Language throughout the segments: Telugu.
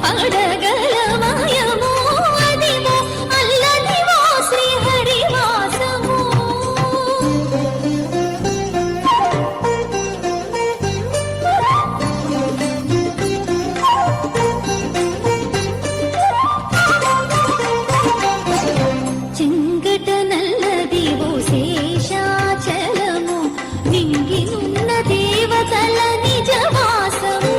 పడగలమయము అదివో అల్లదివో శ్రీహరివాసము. చెంగట నల్లదివో శేషాచలము నింగినున్న దేవతల నిజవాసము.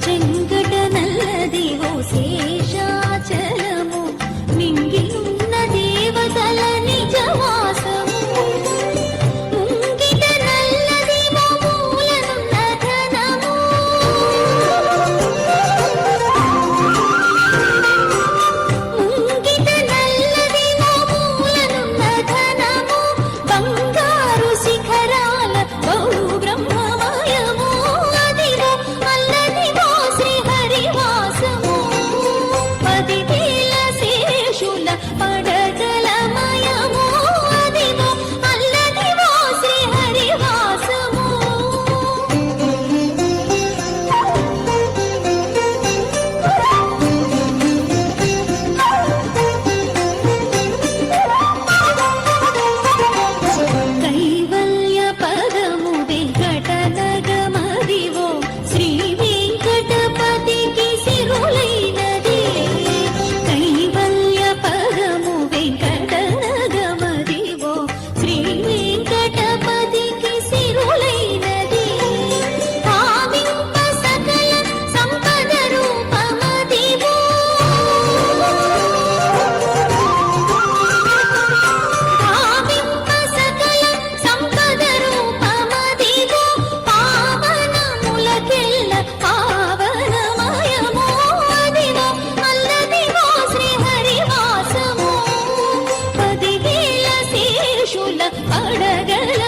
చెంగట నల్లదివో శేషాచలము నింగినున్న దేవతల నిజవాసము. ముంగిట నల్లదివో మూలనున్న ధనము. ముంగిట నల్లదివో మూలనున్న ధనము బంగారు శిఖరాల బహు బ్రహ్మమయము అదివో అల్లదివో శ్రీహరివాసము. 10,000 శేషుల పడగలమయము అదివో అల్లదివో శ్రీహరివాసము. కైవల్య పదము వెంకటనగమదివో శ్రీ వెంకటపతికి సిరులైనది. కైవల్య పదము వెంకటనగమదివో శ్రీ వెంకటపతికి సిరులైనది. భావింప సకల సంపద రూపమదివో. భావింప సకల సంపద రూపమదివో పావనములకెల్ల పావనమయము అదివో అల్లదివో శ్రీహరివాసము. 10,000 శేషుల పడగల